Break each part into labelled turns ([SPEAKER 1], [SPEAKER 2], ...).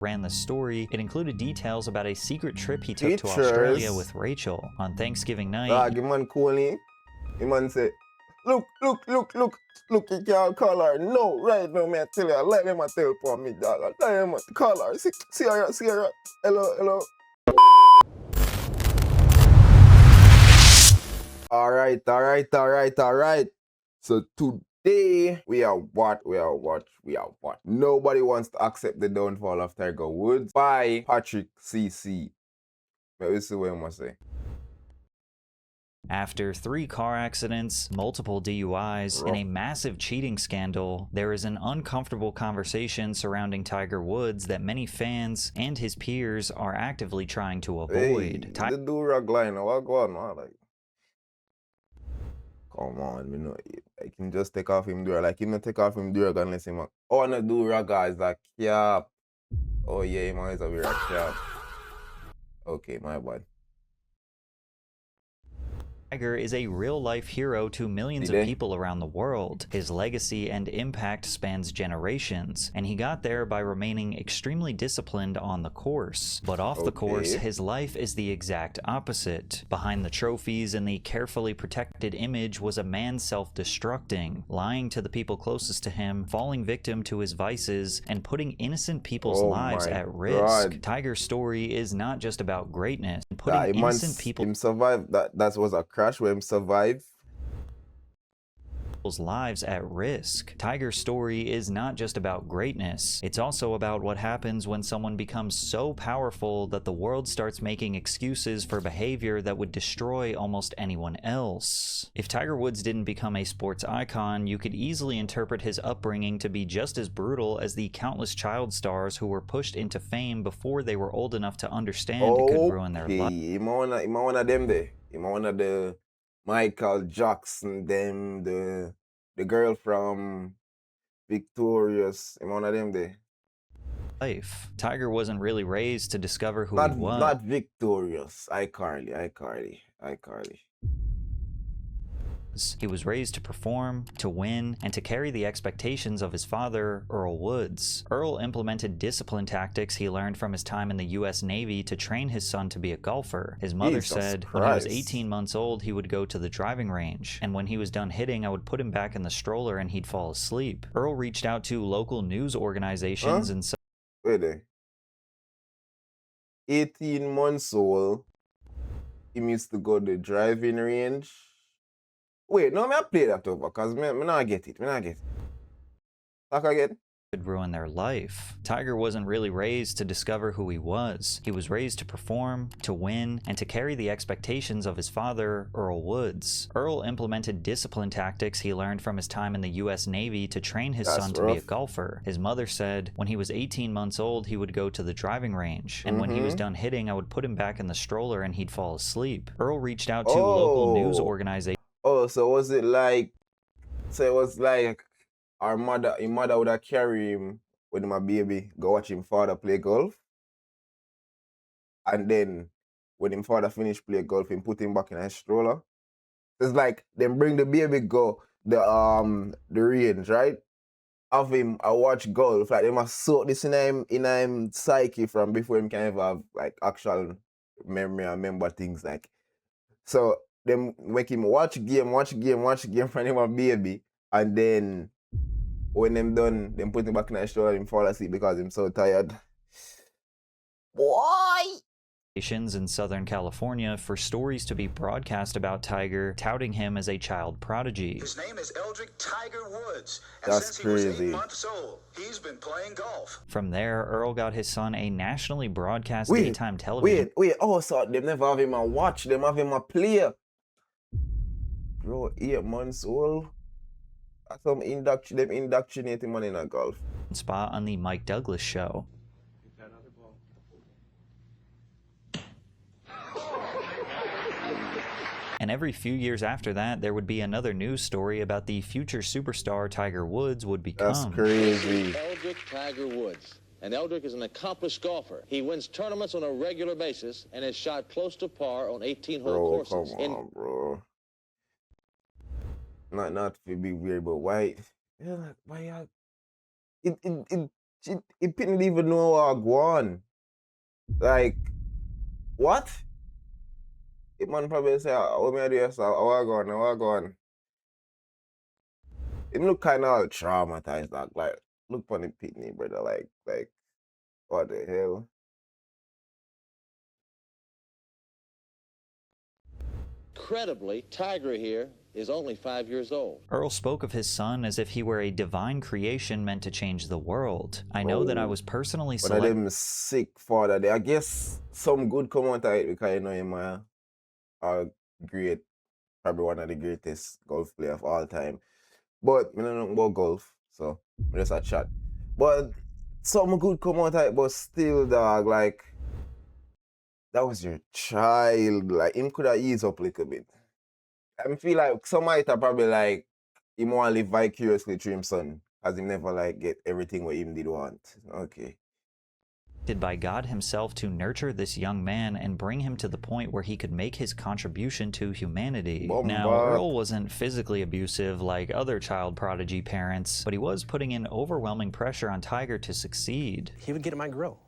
[SPEAKER 1] ran the story, it included details about a secret trip he took to Australia with Rachel. On Thanksgiving night,
[SPEAKER 2] the man calling, the man say, look, you can't call her. No, right now, me I tell you, let them tell for me, dog. Let them call her. See her. Hello. All right. So today we are what? Nobody wants to accept the downfall of Tiger Woods by Patrick CC. Let me see what I must say.
[SPEAKER 1] After 3 car accidents, multiple DUIs, and a massive cheating scandal, there is an uncomfortable conversation surrounding Tiger Woods that many fans and his peers are actively trying to avoid.
[SPEAKER 2] Hey, the do-rag line, what go on, man? Like, come on, you know, I can just take off him do-rag. Like, he not take off him do-rag unless him, oh, no do-rag guys, like, yeah. Oh, yeah, him always a weird cap. Okay, my bad.
[SPEAKER 1] Tiger is a real-life hero to millions of people around the world. His legacy and impact spans generations, and he got there by remaining extremely disciplined on the course. But off the course, his life is the exact opposite. Behind the trophies and the carefully protected image was a man self-destructing, lying to the people closest to him, falling victim to his vices, and putting innocent people's lives at risk. Tiger's story is not just about greatness. Putting innocent people...
[SPEAKER 2] Him survive, that was a crash where him survive.
[SPEAKER 1] Lives at risk. Tiger's story is not just about greatness, it's also about what happens when someone becomes so powerful that the world starts making excuses for behavior that would destroy almost anyone else. If Tiger Woods didn't become a sports icon, you could easily interpret his upbringing to be just as brutal as the countless child stars who were pushed into fame before they were old enough to understand it could ruin their life.
[SPEAKER 2] I'm one of them there. I'm one of the Michael Jackson, them, the girl from Victorious, I'm one of them there.
[SPEAKER 1] Tiger wasn't really raised to discover who he was.
[SPEAKER 2] Not Victorious, iCarly.
[SPEAKER 1] He was raised to perform, to win, and to carry the expectations of his father, Earl Woods. Earl implemented discipline tactics he learned from his time in the US Navy to train his son to be a golfer. His mother said when he was 18 months old, he would go to the driving range, and when he was done hitting, I would put him back in the stroller and he'd fall asleep. Earl reached out to local news organizations and said,
[SPEAKER 2] wait there. 18 months old, he used to go to the driving range. Wait, no, I play that over, because I not get it. Talk again.
[SPEAKER 1] Could ruin their life. Tiger wasn't really raised to discover who he was. He was raised to perform, to win, and to carry the expectations of his father, Earl Woods. Earl implemented discipline tactics he learned from his time in the US Navy to train his son to be a golfer. His mother said when he was 18 months old, he would go to the driving range, and when he was done hitting, I would put him back in the stroller and he'd fall asleep. Earl reached out to local news organizations.
[SPEAKER 2] Oh, so was it like, his mother would have carry him with my baby, go watch him father play golf. And then when him father finish play golf, him put him back in a stroller. It's like them bring the baby go the range, right? Have him I watch golf. Like they must soak this in him psyche from before him can ever have like actual memory and remember things like. So them make him watch game from him a baby, and then when them done, them put him back in the stroller and him fall asleep because him so tired. Boy!
[SPEAKER 1] In Southern California for stories to be broadcast about Tiger, touting him as a child prodigy.
[SPEAKER 3] His name is Eldrick Tiger Woods,
[SPEAKER 2] and that's
[SPEAKER 3] since
[SPEAKER 2] crazy.
[SPEAKER 3] He was 8 months old, he's been playing golf.
[SPEAKER 1] From there, Earl got his son a nationally broadcast daytime television.
[SPEAKER 2] Wait, oh, so they never have him a watch, they have him a player. Bro, 8 months old? Them indoctrinate him in a golf.
[SPEAKER 1] Spot on the Mike Douglas Show. And every few years after that, there would be another news story about the future superstar Tiger Woods would become.
[SPEAKER 2] That's crazy.
[SPEAKER 4] Eldrick Tiger Woods. And Eldrick is an accomplished golfer. He wins tournaments on a regular basis and has shot close to par on 18-hole courses.
[SPEAKER 2] Come on, bro. Not to be weird, but why? Why? he didn't even know how to go on. Like, what? The man probably say, oh, me do so how I go on. Him look kind of traumatized, like, look on the Pitney, brother, like, what the hell?
[SPEAKER 4] Incredibly, Tiger here is only 5 years old.
[SPEAKER 1] Earl spoke of his son as if he were a divine creation meant to change the world. I know that I was personally
[SPEAKER 2] One of them sick father there. I guess some good come out of it because you know him a great, probably one of the greatest golf player of all time. But I don't know about golf, so I just a chat. But some good come out of it, but still, dog, like, that was your child. Like, him could have eased up a little bit. I feel like some might have probably like him want to live vicariously through him son, as he never like get everything what him did want. Okay.
[SPEAKER 1] By God himself to nurture this young man and bring him to the point where he could make his contribution to humanity. Now, Earl wasn't physically abusive like other child prodigy parents, but he was putting in overwhelming pressure on Tiger to succeed.
[SPEAKER 5] He would get in my grill.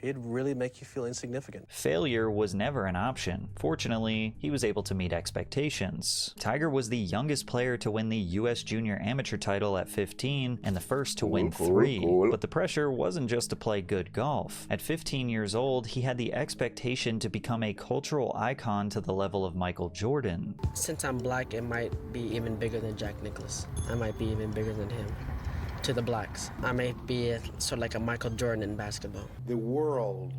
[SPEAKER 5] It'd really make you feel insignificant.
[SPEAKER 1] Failure was never an option. Fortunately, he was able to meet expectations. Tiger was the youngest player to win the U.S. Junior Amateur title at 15 and the first to win 3. But the pressure wasn't just to play good golf. At 15 years old, he had the expectation to become a cultural icon to the level of Michael Jordan.
[SPEAKER 6] Since I'm black, it might be even bigger than Jack Nicklaus. I might be even bigger than him. To the blacks, I may be sort of like a Michael Jordan in basketball.
[SPEAKER 7] The world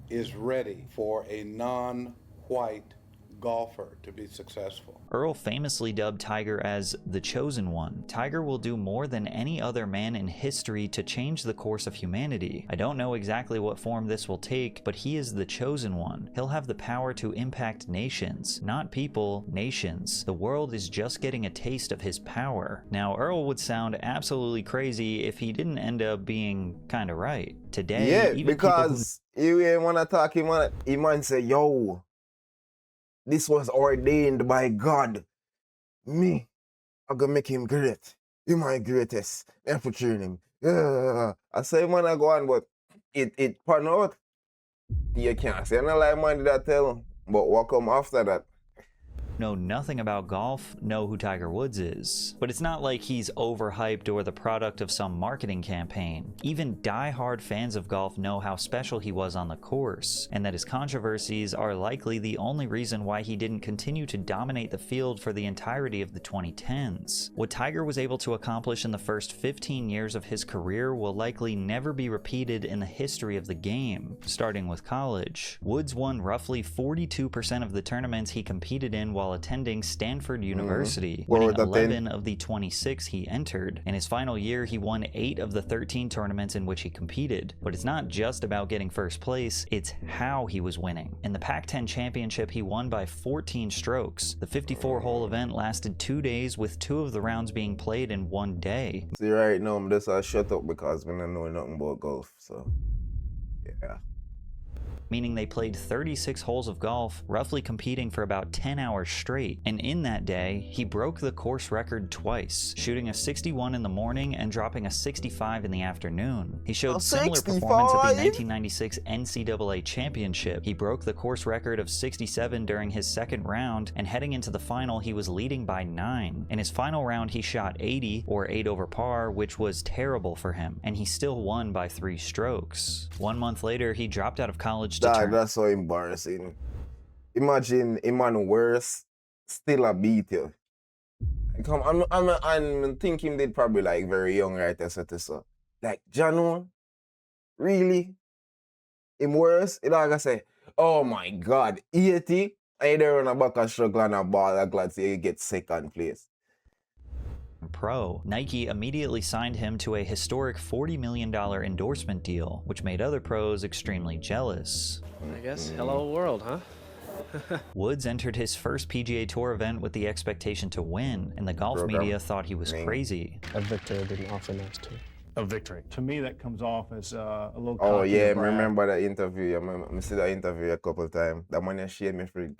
[SPEAKER 7] is ready for a non-white golfer to be successful.
[SPEAKER 1] Earl famously dubbed Tiger as the chosen one. Tiger will do more than any other man in history to change the course of humanity. I don't know exactly what form this will take, but he is the chosen one. He'll have the power to impact nations. Not people, nations. The world is just getting a taste of his power. Now, Earl would sound absolutely crazy if he didn't end up being kinda right. Today,
[SPEAKER 2] yeah,
[SPEAKER 1] even
[SPEAKER 2] because you ain't wanna talk, he might say, yo, this was ordained by God. Me, I'm gonna make him great. You're my greatest. I'm featuring him. Yeah. I say, man, I go on, but it pan out. You can't say no lie, man, did I tell him? But what come after that?
[SPEAKER 1] know nothing about golf know who Tiger Woods is. But it's not like he's overhyped or the product of some marketing campaign. Even die-hard fans of golf know how special he was on the course, and that his controversies are likely the only reason why he didn't continue to dominate the field for the entirety of the 2010s. What Tiger was able to accomplish in the first 15 years of his career will likely never be repeated in the history of the game, starting with college. Woods won roughly 42% of the tournaments he competed in while attending Stanford University, winning 11 of the 26 he entered. In his final year, he won 8 of the 13 tournaments in which he competed. But it's not just about getting first place, it's how he was winning. In the Pac-10 championship, he won by 14 strokes. The 54-hole event lasted 2 days, with 2 of the rounds being played in 1 day.
[SPEAKER 2] See, right now, I'm just shut up because I don't know nothing about golf, so yeah.
[SPEAKER 1] Meaning they played 36 holes of golf, roughly competing for about 10 hours straight. And in that day, he broke the course record twice, shooting a 61 in the morning and dropping a 65 in the afternoon. He showed similar performance at the 1996 NCAA Championship. He broke the course record of 67 during his second round, and heading into the final, he was leading by 9. In his final round, he shot 80, or 8 over par, which was terrible for him, and he still won by 3 strokes. 1 month later, he dropped out of college.
[SPEAKER 2] That's so embarrassing. Imagine a man worse still a beat you. I'm thinking they'd probably like very young right there, so like Jano, really? Him worse? You know, like I say, oh my God, 80, and you there on a back and struggle and a ball, I'm glad you get second place.
[SPEAKER 1] Pro. Nike immediately signed him to a historic $40 million endorsement deal, which made other pros extremely jealous.
[SPEAKER 5] I guess hello world, huh?
[SPEAKER 1] Woods entered his first PGA Tour event with the expectation to win, and the golf media thought he was crazy.
[SPEAKER 6] A victory didn't often ask to.
[SPEAKER 8] A victory. To me, that comes off as a little.
[SPEAKER 2] Oh yeah, I remember that interview. I see that interview a couple of times. That man shared me frig.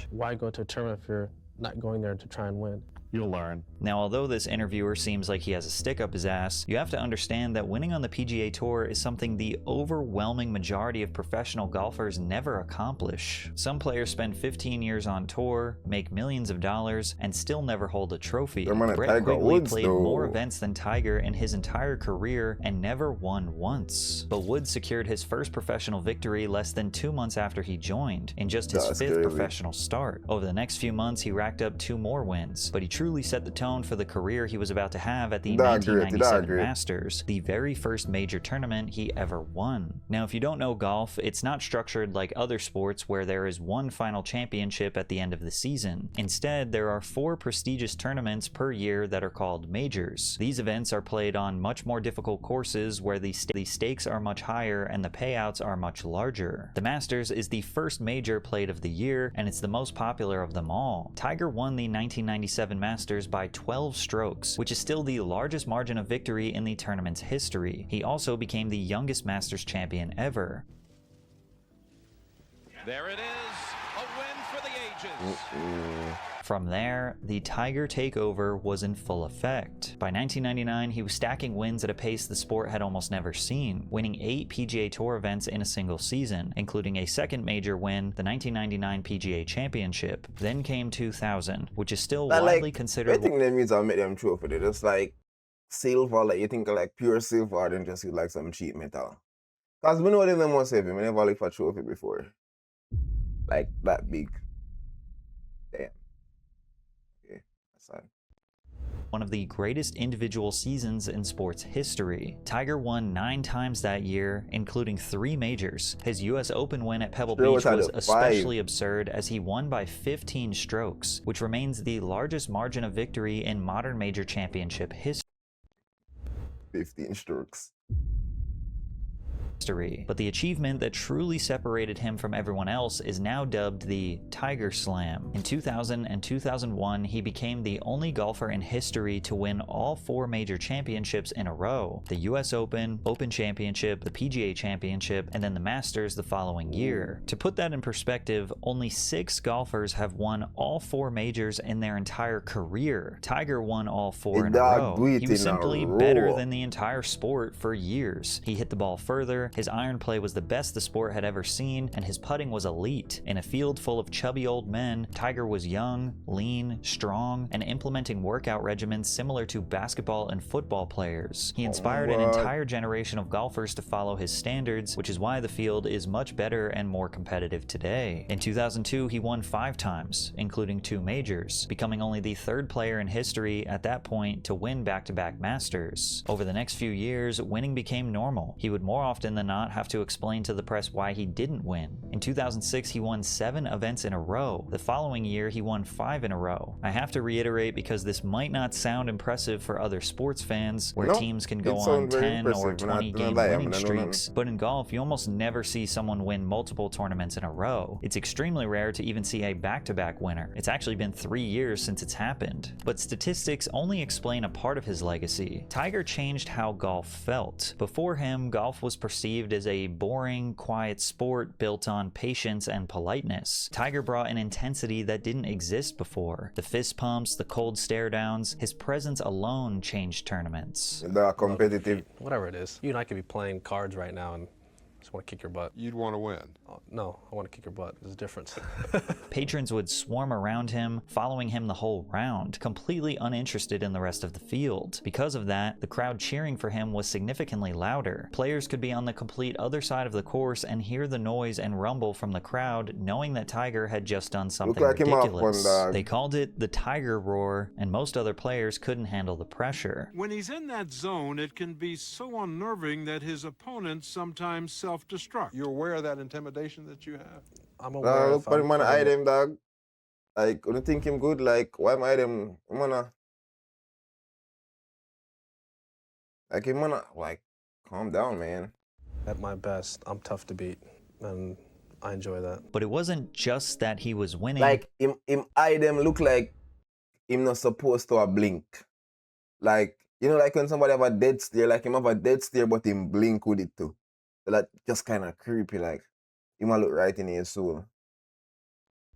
[SPEAKER 6] Why go to a tournament if you're not going there to try and win?
[SPEAKER 8] You'll learn.
[SPEAKER 1] Now, although this interviewer seems like he has a stick up his ass, you have to understand that winning on the PGA Tour is something the overwhelming majority of professional golfers never accomplish. Some players spend 15 years on tour, make millions of dollars, and still never hold a trophy. Brett Quigley played more events than Tiger in his entire career and never won once. But Woods secured his first professional victory less than 2 months after he joined, in just his fifth professional start. Over the next few months, he racked up 2 more wins, but he truly set the tone for the career he was about to have at the 1997 Masters, the very first major tournament he ever won. Now, if you don't know golf, it's not structured like other sports where there is one final championship at the end of the season. Instead, there are 4 prestigious tournaments per year that are called majors. These events are played on much more difficult courses where the stakes are much higher and the payouts are much larger. The Masters is the first major played of the year, and it's the most popular of them all. Tiger won the 1997 Masters by 12 strokes, which is still the largest margin of victory in the tournament's history. He also became the youngest Masters champion ever.
[SPEAKER 9] There it is, a win for the ages.
[SPEAKER 1] From there, the Tiger takeover was in full effect. By 1999, he was stacking wins at a pace the sport had almost never seen, winning 8 PGA Tour events in a single season, including a second major win, the 1999 PGA Championship. Then came 2000, which is still widely considered.
[SPEAKER 2] I think that means I'll make them trophy. They're just like silver, like you think of like pure silver, then just like some cheap metal. Because we know them must have him. I never looked for a trophy before. Like that big. Damn.
[SPEAKER 1] One of the greatest individual seasons in sports history. Tiger won 9 times that year, including 3 majors. His US Open win at Pebble Beach was especially absurd as he won by 15 strokes, which remains the largest margin of victory in modern major championship history.
[SPEAKER 2] 15 strokes.
[SPEAKER 1] But the achievement that truly separated him from everyone else is now dubbed the Tiger Slam. In 2000 and 2001, he became the only golfer in history to win all 4 major championships in a row: the US Open, Open Championship, the PGA Championship, and then the Masters the following year. To put that in perspective, only 6 golfers have won all 4 majors in their entire career. Tiger won all 4 in a row. He was simply better than the entire sport for years. He hit the ball further, his iron play was the best the sport had ever seen, and his putting was elite. In a field full of chubby old men, Tiger was young, lean, strong, and implementing workout regimens similar to basketball and football players. He inspired an entire generation of golfers to follow his standards, which is why the field is much better and more competitive today. In 2002, he won 5 times, including 2 majors, becoming only the 3rd player in history at that point to win back-to-back Masters. Over the next few years, winning became normal. He would more often than not have to explain to the press why he didn't win. In 2006, he won 7 events in a row. The following year, he won 5 in a row. I have to reiterate because this might not sound impressive for other sports fans, where teams can go on 10 or 20 game winning streaks, but in golf, you almost never see someone win multiple tournaments in a row. It's extremely rare to even see a back-to-back winner. It's actually been 3 years since it's happened. But statistics only explain a part of his legacy. Tiger changed how golf felt. Before him, golf was perceived as a boring, quiet sport built on patience and politeness. Tiger brought an intensity that didn't exist before. The fist pumps, the cold stare downs, his presence alone changed tournaments.
[SPEAKER 2] They're competitive.
[SPEAKER 5] Whatever it is. You and I could be playing cards right now and I just want to kick your butt.
[SPEAKER 10] You'd want to win.
[SPEAKER 5] Oh, no, I want to kick your butt. There's a difference.
[SPEAKER 1] Patrons would swarm around him, following him the whole round, completely uninterested in the rest of the field. Because of that, the crowd cheering for him was significantly louder. Players could be on the complete other side of the course and hear the noise and rumble from the crowd, knowing that Tiger had just done something ridiculous. They called it the Tiger Roar, and most other players couldn't handle the pressure.
[SPEAKER 11] When he's in that zone, it can be so unnerving that his opponents sometimes self-destruct.
[SPEAKER 10] You're aware of that intimidation that you have?
[SPEAKER 5] I'm aware.
[SPEAKER 2] Look for him on item, dog. Like, when you think him good, like, why am I them? I'm gonna. Like, him gonna, like, calm down, man.
[SPEAKER 5] At my best, I'm tough to beat, and I enjoy that.
[SPEAKER 1] But it wasn't just that he was winning.
[SPEAKER 2] Like, him eye them look like him not supposed to blink. Like, you know, like when somebody have a dead stare, like him have a dead stare, but him blink with it too. So that just kind of creepy, like, he might look right in his soul.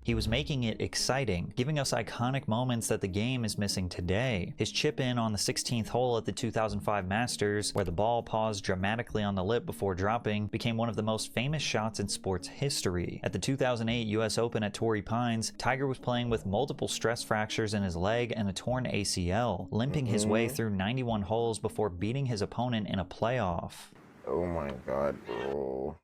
[SPEAKER 1] He was making it exciting, giving us iconic moments that the game is missing today. His chip in on the 16th hole at the 2005 Masters, where the ball paused dramatically on the lip before dropping, became one of the most famous shots in sports history. At the 2008 US Open at Torrey Pines, Tiger was playing with multiple stress fractures in his leg and a torn ACL, limping his way through 91 holes before beating his opponent in a playoff.
[SPEAKER 2] Oh my God, bro.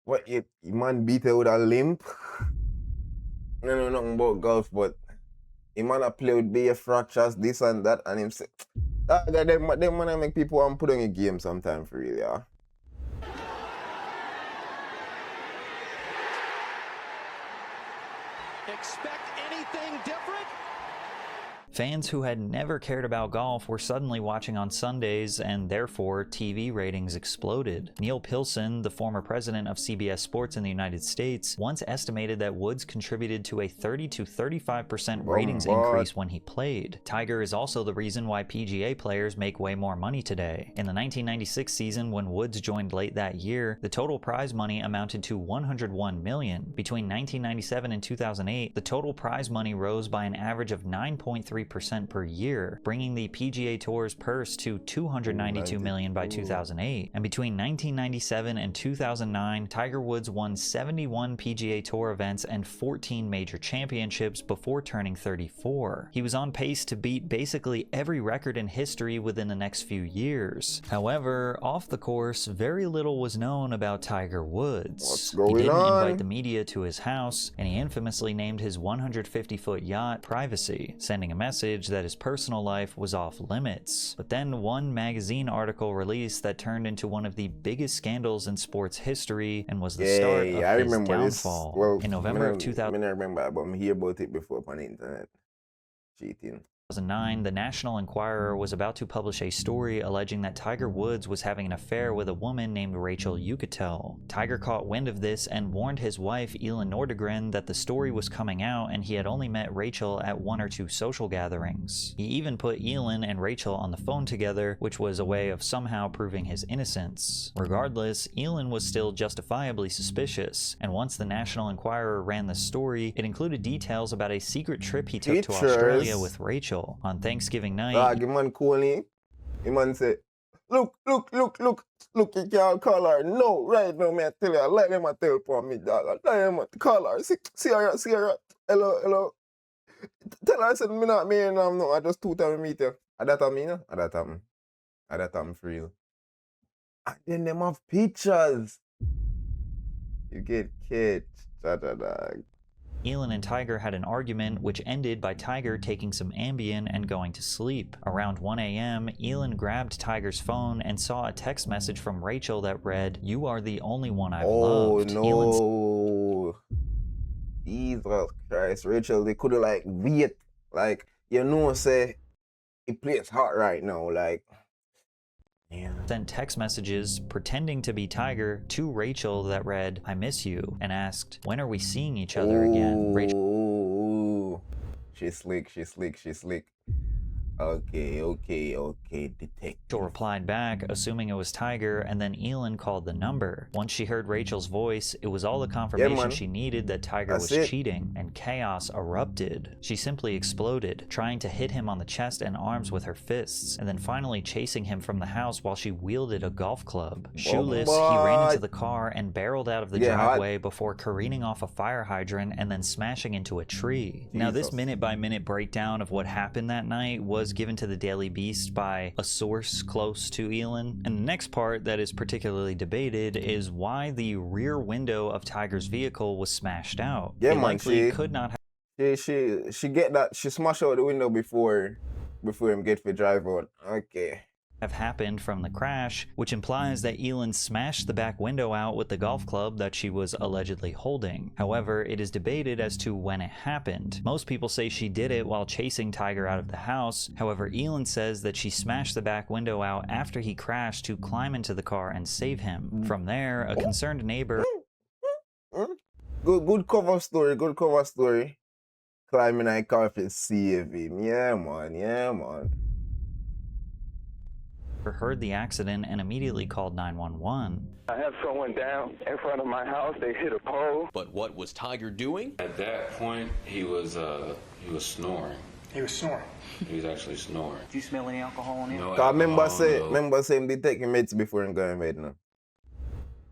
[SPEAKER 2] What, you man beat her with a limp? I don't know nothing about golf, but he man a play with bare fractures, this and that, and him say, them man make people want to put on a game sometime for real, yeah.
[SPEAKER 9] Expect anything different?
[SPEAKER 1] Fans who had never cared about golf were suddenly watching on Sundays, and therefore TV ratings exploded. Neil Pilson, the former president of CBS Sports in the United States, once estimated that Woods contributed to a 30 to 35% ratings increase when he played. Tiger is also the reason why PGA players make way more money today. In the 1996 season, when Woods joined late that year, the total prize money amounted to $101 million. Between 1997 and 2008, the total prize money rose by an average of 9.3% per year, bringing the PGA Tour's purse to $292 million by 2008. And between 1997 and 2009, Tiger Woods won 71 PGA Tour events and 14 major championships before turning 34. He was on pace to beat basically every record in history within the next few years. However, off the course, very little was known about Tiger Woods. He didn't invite the media to his house, and he infamously named his 150-foot yacht Privacy, sending a message that his personal life was off limits. But then one magazine article released that turned into one of the biggest scandals in sports history and was the start of his downfall.
[SPEAKER 2] Well,
[SPEAKER 1] in November of 2000,
[SPEAKER 2] I remember, but I hear about it before on the internet. Cheating.
[SPEAKER 1] 2009, the National Enquirer was about to publish a story alleging that Tiger Woods was having an affair with a woman named Rachel Uchitel. Tiger caught wind of this and warned his wife, Elin Nordegren, that the story was coming out and he had only met Rachel at 1 or 2 social gatherings. He even put Elin and Rachel on the phone together, which was a way of somehow proving his innocence. Regardless, Elin was still justifiably suspicious, and once the National Enquirer ran the story, it included details about a secret trip he took to Australia with Rachel. On Thanksgiving night,
[SPEAKER 2] the man calling, the man say, look, you can't call her. No, right now, me I tell you, let them tell for me, dog. Let them call her. See her. Hello. Tell her I said, me not me no, I just 2 times meet her. At that time, you know? At that time, for real. And then them have pictures. You get catch, dog.
[SPEAKER 1] Elin and Tiger had an argument which ended by Tiger taking some Ambien and going to sleep. Around 1 a.m., Elin grabbed Tiger's phone and saw a text message from Rachel that read, "You are the only one I've loved."
[SPEAKER 2] No. Jesus Christ, Rachel, they could've wait. Say, it plays hot right now,
[SPEAKER 1] Sent text messages pretending to be Tiger to Rachel that read, "I miss you," and asked, "When are we seeing each other again?" Rachel,
[SPEAKER 2] she's slick. Okay, detective.
[SPEAKER 1] Rachel replied back, assuming it was Tiger, and then Elin called the number. Once she heard Rachel's voice, it was all the confirmation she needed that Tiger was cheating, and chaos erupted. She simply exploded, trying to hit him on the chest and arms with her fists, and then finally chasing him from the house while she wielded a golf club. Shoeless, he ran into the car and barreled out of the driveway before careening off a fire hydrant and then smashing into a tree. Now, this minute-by-minute breakdown of what happened that night was given to the Daily Beast by a source close to Elin. And the next part that is particularly debated is why the rear window of Tiger's vehicle was smashed out.
[SPEAKER 2] Yeah,
[SPEAKER 1] it
[SPEAKER 2] man,
[SPEAKER 1] likely could not have
[SPEAKER 2] she get that, she smashed out the window before him get to drive out. Okay.
[SPEAKER 1] Have happened from the crash, which implies that Elin smashed the back window out with the golf club that she was allegedly holding. However, it is debated as to when it happened. Most people say she did it while chasing Tiger out of the house. However, Elin says that she smashed the back window out after he crashed to climb into the car and save him. From there, a concerned neighbor...
[SPEAKER 2] Good cover story. Climbing in a car to save him. Yeah, man.
[SPEAKER 1] heard the accident and immediately called 911.
[SPEAKER 12] I have someone down in front of my house. They hit a pole.
[SPEAKER 13] But what was Tiger doing?
[SPEAKER 14] At that point, he was snoring.
[SPEAKER 9] He was snoring.
[SPEAKER 14] He was actually snoring.
[SPEAKER 9] Did you smell any alcohol on him?
[SPEAKER 14] No,
[SPEAKER 2] Cause remember say him did take him meds before him going to bed now.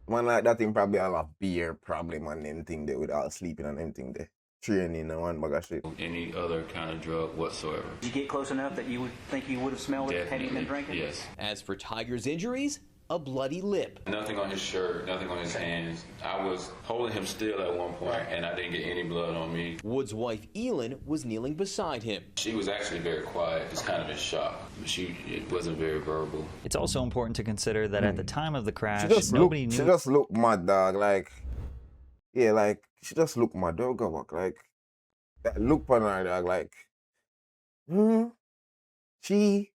[SPEAKER 2] Man like that thing probably all have beer problem and anything there with all sleeping and anything there. Training and one bag of shit.
[SPEAKER 14] Any other kind of drug whatsoever.
[SPEAKER 9] Did you get close enough that you would think you would have smelled it had he been drinking?
[SPEAKER 14] Yes.
[SPEAKER 13] As for Tiger's injuries, a bloody lip.
[SPEAKER 14] Nothing on his shirt, nothing on his hands. I was holding him still at one point, and I didn't get any blood on me.
[SPEAKER 13] Wood's wife, Elin, was kneeling beside him.
[SPEAKER 14] She was actually very quiet, just kind of in shock. It wasn't very verbal.
[SPEAKER 1] It's also important to consider that at the time of the crash,
[SPEAKER 2] She
[SPEAKER 1] nobody knew.
[SPEAKER 2] She just looked mad, dog. Like, yeah, like, she just looked mad. Don't go back. Like, that look on her, dog. Like, she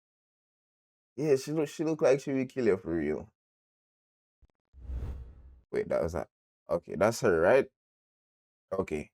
[SPEAKER 2] looked like she would kill you for real. Wait, that was that. Okay, that's her, right? Okay.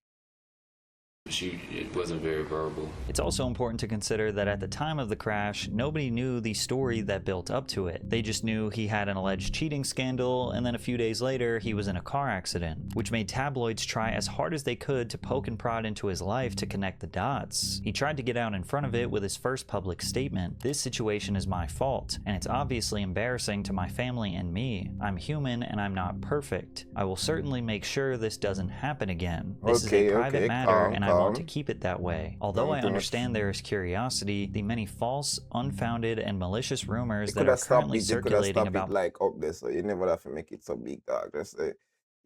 [SPEAKER 14] It wasn't very verbal.
[SPEAKER 1] It's also important to consider that at the time of the crash, nobody knew the story that built up to it. They just knew he had an alleged cheating scandal, and then a few days later, he was in a car accident, which made tabloids try as hard as they could to poke and prod into his life to connect the dots. He tried to get out in front of it with his first public statement. This situation is my fault, and it's obviously embarrassing to my family and me. I'm human and I'm not perfect. I will certainly make sure this doesn't happen again. This is a private matter, and I want to keep it that way. Although I understand there is curiosity, the many false, unfounded, and malicious rumors that are currently circulating about
[SPEAKER 2] like up there, so you never have to make it so big, dog. Just say,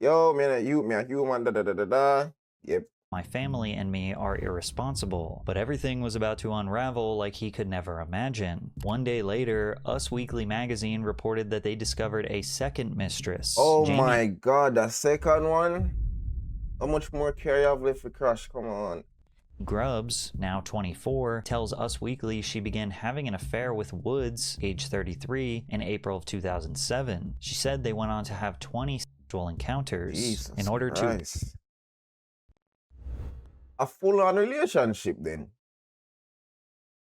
[SPEAKER 2] yo, man, a human, da da da da da. Yep.
[SPEAKER 1] my family and me are irresponsible, but everything was about to unravel like he could never imagine. One day later, Us Weekly magazine reported that they discovered a second mistress.
[SPEAKER 2] Oh my god, the second one? How much more care you have left for Crush? Come on.
[SPEAKER 1] Grubbs, now 24, tells Us Weekly she began having an affair with Woods, age 33, in April of 2007. She said they went on to have 20 sexual encounters.
[SPEAKER 2] Jesus
[SPEAKER 1] in order
[SPEAKER 2] Christ.
[SPEAKER 1] to...
[SPEAKER 2] A full-on relationship then?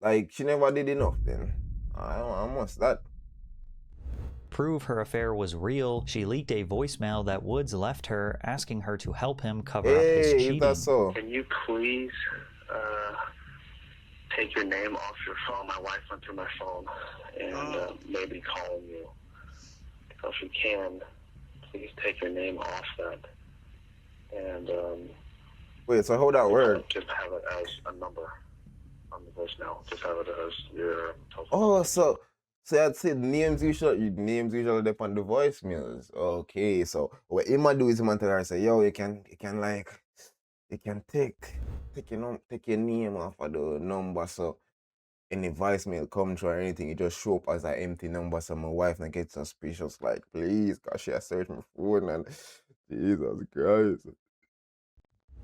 [SPEAKER 2] Like, she never did enough then? I must that.
[SPEAKER 1] Prove her affair was real, she leaked a voicemail that Woods left her asking her to help him cover up his cheating.
[SPEAKER 2] That's so.
[SPEAKER 12] Can you please take your name off your phone? My wife went through my phone and maybe call you. So if you can, please take your name off that. And
[SPEAKER 2] wait, so how that work?
[SPEAKER 12] Just have it as a number on the voicemail. Just have it as your telephone.
[SPEAKER 2] Oh, so I'd say names usually depend on the voicemails. Okay, so what he might do is he might tell her, say, yo, you can take your name off of the number, so any voicemail come through or anything, it just show up as an empty number, so my wife not get suspicious, like, please, cause she has searched my phone and Jesus Christ.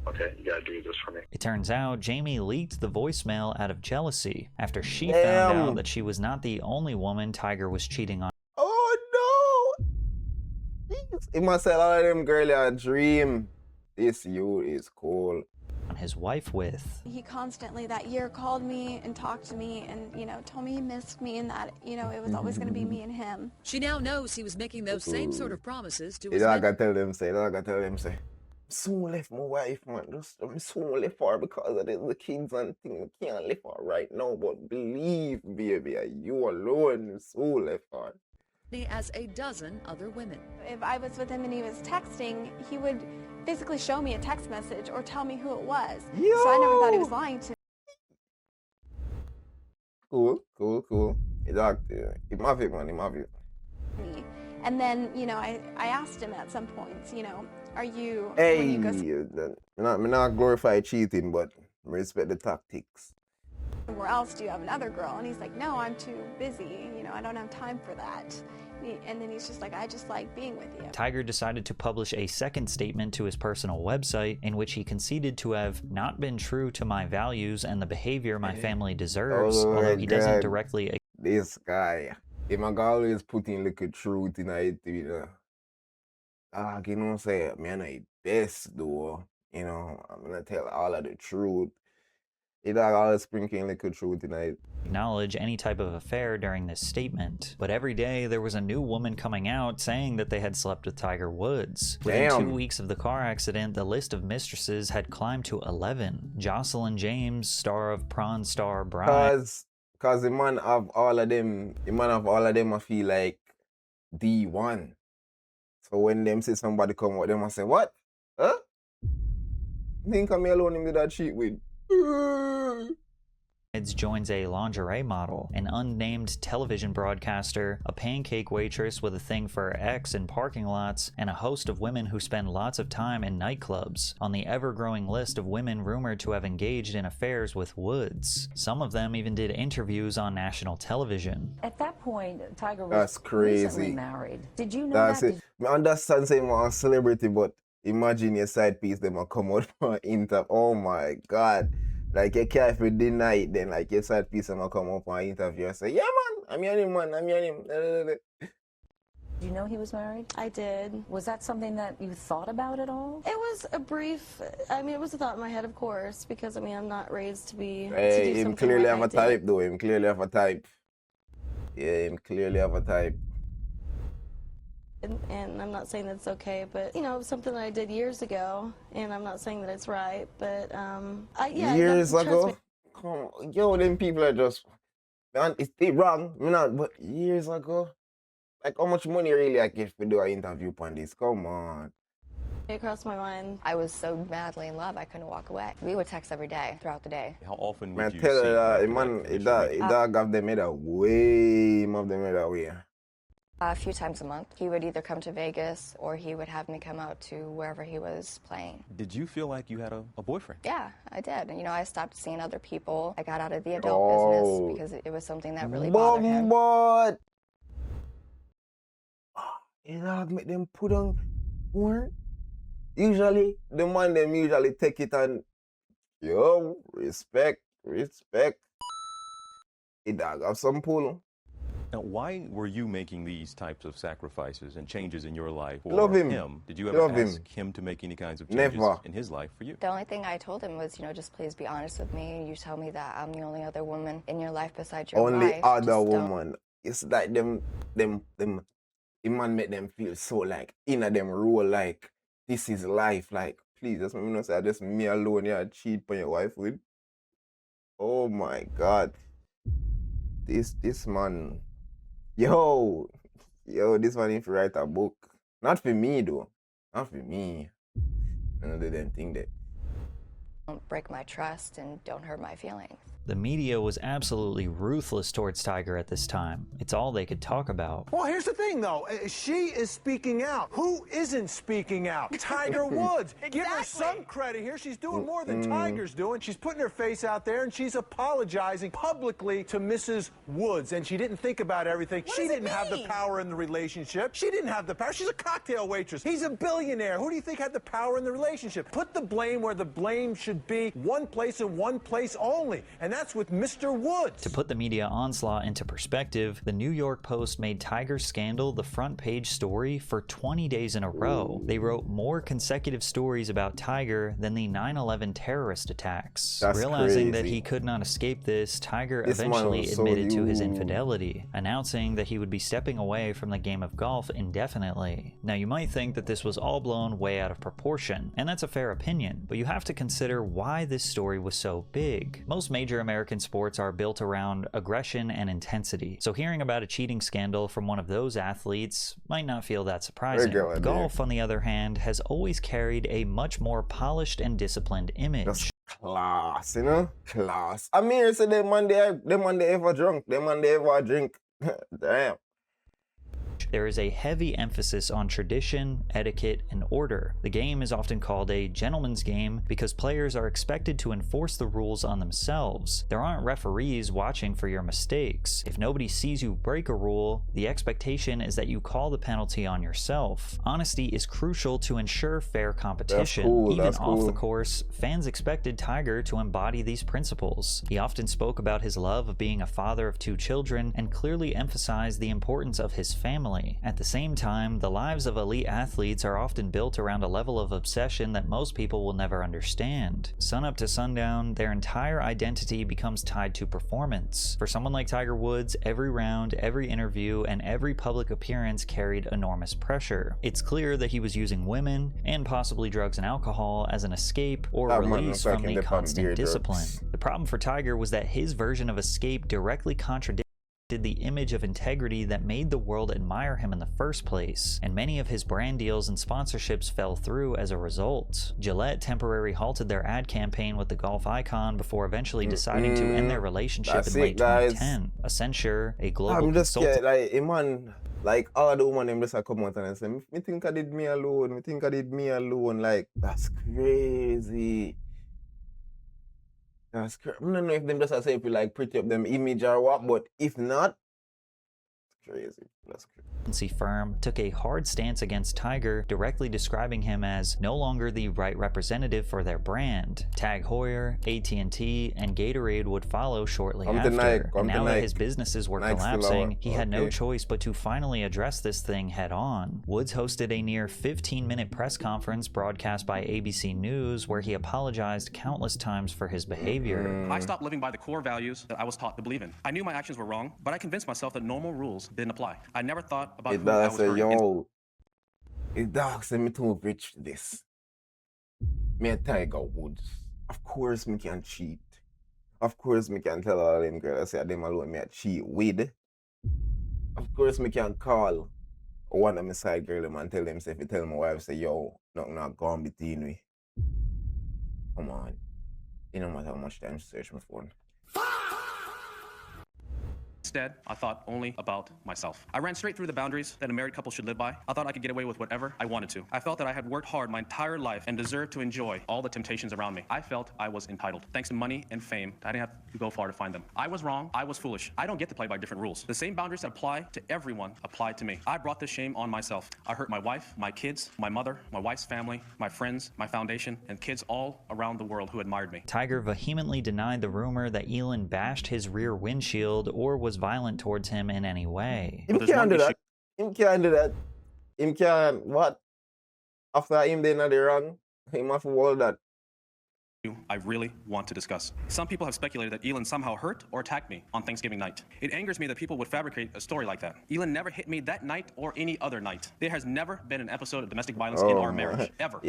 [SPEAKER 12] Okay, you gotta do this for me.
[SPEAKER 1] It turns out Jamie leaked the voicemail out of jealousy after she found out that she was not the only woman Tiger was cheating on.
[SPEAKER 2] Oh no! He must say all of them girl a dream. This you is cool.
[SPEAKER 1] On his wife with.
[SPEAKER 15] He constantly that year called me and talked to me and, told me he missed me and that, it was always going to be me and him.
[SPEAKER 16] She now knows he was making those same sort of promises to
[SPEAKER 2] his wife. I gotta tell them say. Soon left my wife, man. I'm soon left her because of the kids and things. I can't leave her right now, but believe, baby, you alone, soon left her.
[SPEAKER 16] As a dozen other women.
[SPEAKER 15] If I was with him and he was texting, he would basically show me a text message or tell me who it was.
[SPEAKER 2] Yo!
[SPEAKER 15] So I never thought he was lying to
[SPEAKER 2] me. Cool. Exactly. He have it, man. He have it.
[SPEAKER 15] And then, I asked him at some points, are you...
[SPEAKER 2] Hey, I'm not glorify cheating, but respect the tactics.
[SPEAKER 15] Where else do you have another girl? And he's like, no, I'm too busy. I don't have time for that. And then he's just like, I just like being with you.
[SPEAKER 1] Tiger decided to publish a second statement to his personal website in which he conceded to have not been true to my values and the behavior my family deserves, although he doesn't directly...
[SPEAKER 2] This guy, he might always put in like a truth in it, say, man, I best though, I'm gonna tell all of the truth. It all sprinkling liquid truth tonight.
[SPEAKER 1] Acknowledge any type of affair during this statement, but every day there was a new woman coming out saying that they had slept with Tiger Woods. Within 2 weeks of the car accident, the list of mistresses had climbed to 11. Jocelyn James, star of Prawn Star Bride.
[SPEAKER 2] Cause the man of all of them, I feel like D1. So when them see somebody come out, them I say, what? Huh? Think I'm alone in that shit with.
[SPEAKER 1] Joins a lingerie model, an unnamed television broadcaster, a pancake waitress with a thing for X in parking lots, and a host of women who spend lots of time in nightclubs on the ever-growing list of women rumored to have engaged in affairs with Woods. Some of them even did interviews on national television.
[SPEAKER 17] At that point, Tiger was recently married. Did you know
[SPEAKER 2] That's
[SPEAKER 17] that?
[SPEAKER 2] it. I understand saying I'm a celebrity, but imagine your side piece, them will come out for an interview. Oh my God. Like, you can't if you deny it, then like your side piece will come up for an interview and say, yeah man, I'm your him, man, I'm your him.
[SPEAKER 17] Did you know he was married?
[SPEAKER 15] I did.
[SPEAKER 17] Was that something that you thought about at all?
[SPEAKER 15] It was a brief, it was a thought in my head, of course, because I'm not raised to be,
[SPEAKER 2] hey,
[SPEAKER 15] to do
[SPEAKER 2] him
[SPEAKER 15] something
[SPEAKER 2] clearly
[SPEAKER 15] like
[SPEAKER 2] have a type though, him clearly have a type. Yeah, him clearly have a type.
[SPEAKER 15] And I'm not saying that's okay, but it was something that I did years ago, and I'm not saying that it's right, but
[SPEAKER 2] years ago? Come on, yo, them people are just, man, it's wrong, but years ago, like how much money really I get to do an interview on this? Come on.
[SPEAKER 15] It crossed my mind.
[SPEAKER 18] I was so madly in love, I couldn't walk away. We would text every day, throughout the day.
[SPEAKER 19] How often
[SPEAKER 2] Man,
[SPEAKER 19] would you
[SPEAKER 2] tell
[SPEAKER 19] see
[SPEAKER 2] her that, man, it have them made a way more of them made a way.
[SPEAKER 18] A few times a month. He would either come to Vegas or he would have me come out to wherever he was playing.
[SPEAKER 19] Did you feel like you had a boyfriend?
[SPEAKER 18] Yeah, I did. And, I stopped seeing other people. I got out of the adult business because it was something that really bothered him.
[SPEAKER 2] But it have make them put on porn. Usually, the man them usually take it and respect. It dog have some pull.
[SPEAKER 19] Now, why were you making these types of sacrifices and changes in your life for
[SPEAKER 2] Love him.
[SPEAKER 19] Did you ever ask him to make any kinds of changes in his life for you?
[SPEAKER 18] The only thing I told him was, just please be honest with me. And you tell me that I'm the only other woman in your life besides your wife.
[SPEAKER 2] Only other woman. It's like the man make them feel so like in a them role like this is life. Like, please, just let me know say just me alone here cheat on your wife with. Oh my God. This man. Yo, this one need to write a book. Not for me though. Not for me. Another damn thing that.
[SPEAKER 18] Don't break my trust and don't hurt my feelings.
[SPEAKER 1] The media was absolutely ruthless towards Tiger at this time. It's all they could talk about.
[SPEAKER 20] Well, here's the thing, though. She is speaking out. Who isn't speaking out? Tiger Woods. Exactly. Give her some credit here. She's doing more than Tiger's doing. She's putting her face out there, and she's apologizing publicly to Mrs. Woods. And she didn't think about everything. She didn't have the power in the relationship. She didn't have the power. She's a cocktail waitress. He's a billionaire. Who do you think had the power in the relationship? Put the blame where the blame should be. One place and one place only. And that's with Mr. Woods.
[SPEAKER 1] To put the media onslaught into perspective, the New York Post made Tiger's scandal the front page story for 20 days in a row. They wrote more consecutive stories about Tiger than the 9/11 terrorist attacks.
[SPEAKER 2] That's
[SPEAKER 1] Realizing that
[SPEAKER 2] crazy.
[SPEAKER 1] he could not escape this, Tiger
[SPEAKER 2] This man
[SPEAKER 1] eventually
[SPEAKER 2] was so
[SPEAKER 1] admitted to his
[SPEAKER 2] you.
[SPEAKER 1] infidelity, announcing that he would be stepping away from the game of golf indefinitely. Now you might think that this was all blown way out of proportion, and that's a fair opinion, but you have to consider why this story was so big. Most major American sports are built around aggression and intensity, so hearing about a cheating scandal from one of those athletes might not feel that surprising. Golf, on the other hand, has always carried a much more polished and disciplined image.
[SPEAKER 2] That's class, class. I mean, say them man they ever drunk, them man they ever drink. Damn.
[SPEAKER 1] There is a heavy emphasis on tradition, etiquette, and order. The game is often called a gentleman's game because players are expected to enforce the rules on themselves. There aren't referees watching for your mistakes. If nobody sees you break a rule, the expectation is that you call the penalty on yourself. Honesty is crucial to ensure fair competition. Even off the course, fans expected Tiger to embody these principles. He often spoke about his love of being a father of 2 children and clearly emphasized the importance of his family. family. At the same time, the lives of elite athletes are often built around a level of obsession that most people will never understand. Sun up to sundown, their entire identity becomes tied to performance. For someone like Tiger Woods, every round, every interview, and every public appearance carried enormous pressure. It's clear that he was using women, and possibly drugs and alcohol, as an escape or release from the constant discipline. The problem for Tiger was that his version of escape directly contradicted the image of integrity that made the world admire him in the first place, and many of his brand deals and sponsorships fell through as a result. Gillette temporarily halted their ad campaign with the golf icon before eventually deciding to end their relationship in late 2010. Accenture, a global consultant...
[SPEAKER 2] Like, all the women them just come out and say, me think I did me alone, me think I did me alone. Like, that's crazy. That's crazy. I don't know if them just say if you like pretty up them image or what, but if not, it's crazy. That's crazy.
[SPEAKER 1] Firm took a hard stance against Tiger, directly describing him as no longer the right representative for their brand. Tag Heuer, AT&T, and Gatorade would follow shortly after. And now that his businesses were collapsing, he had no choice but to finally address this thing head on. Woods hosted a near 15-minute press conference broadcast by ABC News where he apologized countless times for his behavior.
[SPEAKER 21] I stopped living by the core values that I was taught to believe in. I knew my actions were wrong, but I convinced myself that normal rules didn't apply. I never thought about who I was hurting.
[SPEAKER 2] His dog said me too rich for this. Me a Tiger Woods. Of course me can cheat. Of course me can tell all them girls say them alone me a cheat with. Of course me can call one of my side girl them and tell them say if you tell my wife say yo, nothing not gone between we. Come on. You know matter how much time to search my phone.
[SPEAKER 21] Instead, I thought only about myself. I ran straight through the boundaries that a married couple should live by. I thought I could get away with whatever I wanted to. I felt that I had worked hard my entire life and deserved to enjoy all the temptations around me. I felt I was entitled. Thanks to money and fame, I didn't have to go far to find them. I was wrong. I was foolish. I don't get to play by different rules. The same boundaries that apply to everyone applied to me. I brought this shame on myself. I hurt my wife, my kids, my mother, my wife's family, my friends, my foundation, and kids all around the world who admired me.
[SPEAKER 1] Tiger vehemently denied the rumor that Elin bashed his rear windshield or was violent towards him in any way.
[SPEAKER 2] Him can't do that. Him can't do that. Him can't, what? After him they not wrong, him have to hold that.
[SPEAKER 21] I really want to discuss. Some people have speculated that Elin somehow hurt or attacked me on Thanksgiving night. It angers me that people would fabricate a story like that. Elin never hit me that night or any other night. There has never been an episode of domestic violence in our marriage, ever.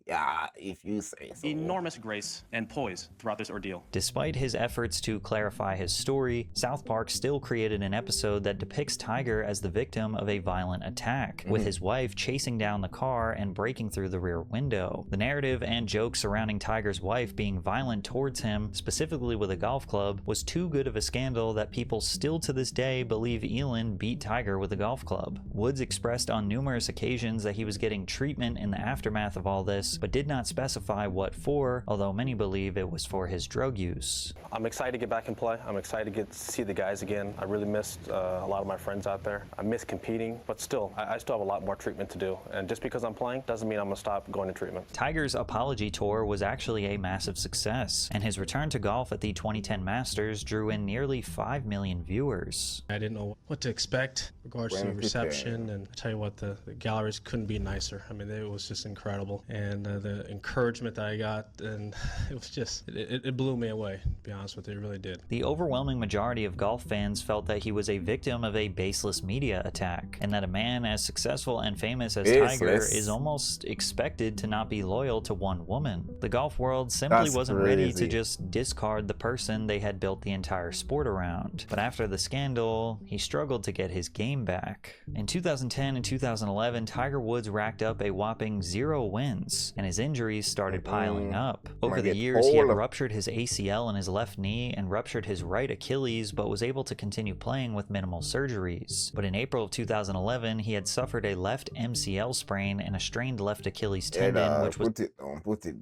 [SPEAKER 2] Yeah, if you say so.
[SPEAKER 21] Enormous grace and poise throughout this ordeal.
[SPEAKER 1] Despite his efforts to clarify his story, South Park still created an episode that depicts Tiger as the victim of a violent attack, with his wife chasing down the car and breaking through the rear window. The narrative and jokes surrounding Tiger's wife being violent towards him, specifically with a golf club, was too good of a scandal that people still to this day believe Elin beat Tiger with a golf club. Woods expressed on numerous occasions that he was getting treatment in the aftermath of all this, but did not specify what for, although many believe it was for his drug use.
[SPEAKER 5] I'm excited to get back and play. I'm excited to get to see the guys again. I really missed a lot of my friends out there. I miss competing, but still, I still have a lot more treatment to do. And just because I'm playing doesn't mean I'm gonna stop going to treatment.
[SPEAKER 1] Tiger's apology tour was actually a massive success, and his return to golf at the 2010 Masters drew in nearly 5 million viewers.
[SPEAKER 5] I didn't know what to expect in regards to reception, and I tell you what, the galleries couldn't be nicer. I mean, it was just incredible. And the encouragement that I got, and it was just, it blew me away, to be honest with you, it really did.
[SPEAKER 1] The overwhelming majority of golf fans felt that he was a victim of a baseless media attack, and that a man as successful and famous as Tiger is almost expected to not be loyal to one woman. The golf world simply wasn't ready to just discard the person they had built the entire sport around. But after the scandal, he struggled to get his game back. In 2010 and 2011, Tiger Woods racked up a whopping 0 wins, and his injuries started piling up. Over the years, he had ruptured his ACL in his left knee and ruptured his right Achilles, but was able to continue playing with minimal surgeries. But in April of 2011, he had suffered a left MCL sprain and a strained left Achilles tendon, which was...
[SPEAKER 2] Put it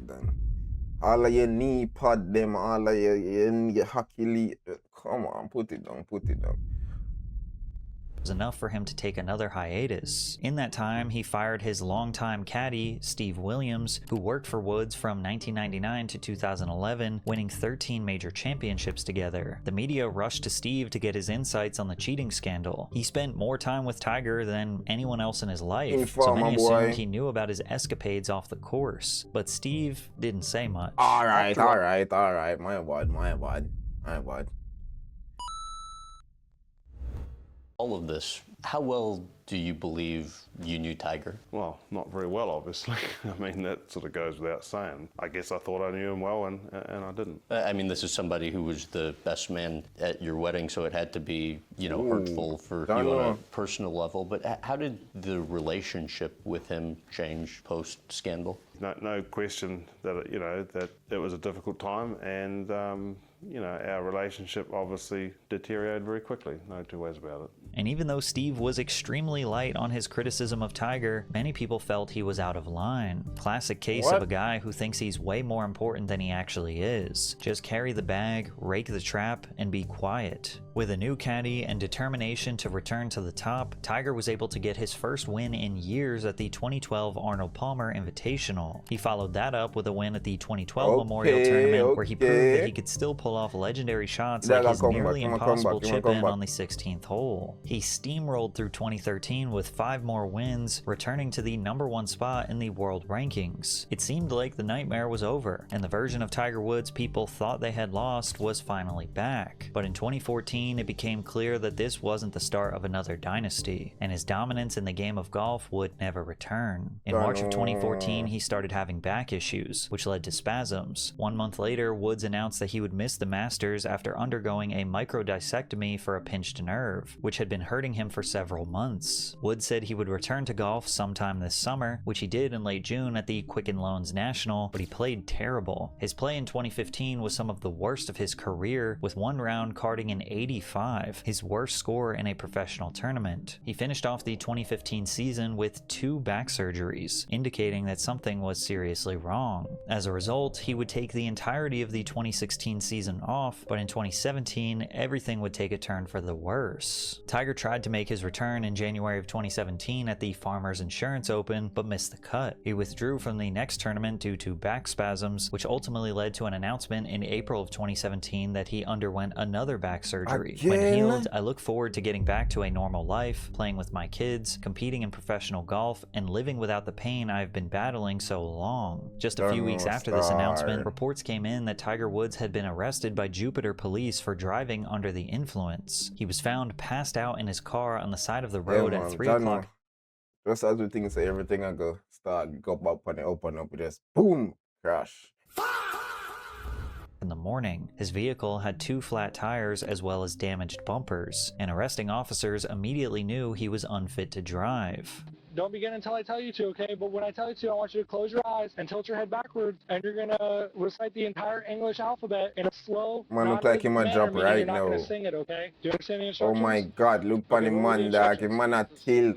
[SPEAKER 2] down. All of your knee pad them, all of your Achilles... Come on, put it down.
[SPEAKER 1] was enough for him to take another hiatus. In that time, he fired his longtime caddy, Steve Williams, who worked for Woods from 1999 to 2011, winning 13 major championships together. The media rushed to Steve to get his insights on the cheating scandal. He spent more time with Tiger than anyone else in his life, so many assumed he knew about his escapades off the course. But Steve didn't say much.
[SPEAKER 2] Alright. My bad.
[SPEAKER 3] All of this, how well do you believe you knew Tiger?
[SPEAKER 10] Well, not very well, obviously. I mean, that sort of goes without saying. I guess I thought I knew him well, and I didn't.
[SPEAKER 3] I mean, this is somebody who was the best man at your wedding, so it had to be, hurtful for you on a personal level. But how did the relationship with him change post-scandal?
[SPEAKER 10] No question that, that it was a difficult time, and, our relationship obviously deteriorated very quickly. No two ways about it.
[SPEAKER 1] And even though Steve was extremely light on his criticism of Tiger, many people felt he was out of line. Classic case of a guy who thinks he's way more important than he actually is. Just carry the bag, rake the trap, and be quiet. With a new caddy and determination to return to the top, Tiger was able to get his first win in years at the 2012 Arnold Palmer Invitational. He followed that up with a win at the 2012 Memorial Tournament, where he proved that he could still pull off legendary shots like his nearly impossible chip-in on the 16th hole. He steamrolled through 2013 with 5 more wins, returning to the #1 spot in the world rankings. It seemed like the nightmare was over, and the version of Tiger Woods people thought they had lost was finally back. But in 2014, it became clear that this wasn't the start of another dynasty, and his dominance in the game of golf would never return. In March of 2014, he started having back issues, which led to spasms. 1 month later, Woods announced that he would miss the Masters after undergoing a microdiscectomy for a pinched nerve, which had been hurting him for several months. Woods said he would return to golf sometime this summer, which he did in late June at the Quicken Loans National, but he played terrible. His play in 2015 was some of the worst of his career, with one round carding an 85, his worst score in a professional tournament. He finished off the 2015 season with 2 back surgeries, indicating that something was seriously wrong. As a result, he would take the entirety of the 2016 season off, but in 2017, everything would take a turn for the worse. Tiger tried to make his return in January of 2017 at the Farmers Insurance Open, but missed the cut. He withdrew from the next tournament due to back spasms, which ultimately led to an announcement in April of 2017 that he underwent another back surgery. When healed, I look forward to getting back to a normal life, playing with my kids, competing in professional golf, and living without the pain I've been battling so long. Just a few weeks after this announcement, reports came in that Tiger Woods had been arrested by Jupiter police for driving under the influence. He was found passed out in his car on the side of the road at 3 o'clock.
[SPEAKER 2] Just as we think, say everything I go start, go up and open up, just boom, crash.
[SPEAKER 1] In the morning, his vehicle had 2 flat tires as well as damaged bumpers, and arresting officers immediately knew he was unfit to drive.
[SPEAKER 22] Don't begin until I tell you to, okay? But when I tell you to, I want you to close your eyes and tilt your head backwards, and you're gonna recite the entire English alphabet in a slow,
[SPEAKER 2] man, look like him a drop right now.
[SPEAKER 22] You're not gonna sing it, okay? Do you understand the instructions?
[SPEAKER 2] Oh my God, look on him, man, dog. Him man a tilt.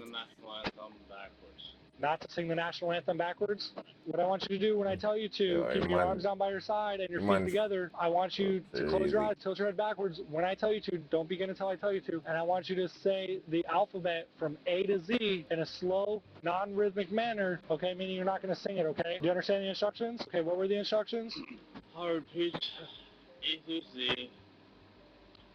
[SPEAKER 22] Not to sing the national anthem backwards. What I want you to do when I tell you to, keep your arms down by your side and your feet together. I want you to close your eyes, tilt your head backwards. When I tell you to, don't begin until I tell you to. And I want you to say the alphabet from A to Z in a slow, non-rhythmic manner, okay? Meaning you're not going to sing it, okay? Do you understand the instructions? Okay, what were the instructions?
[SPEAKER 23] I'll repeat A to Z,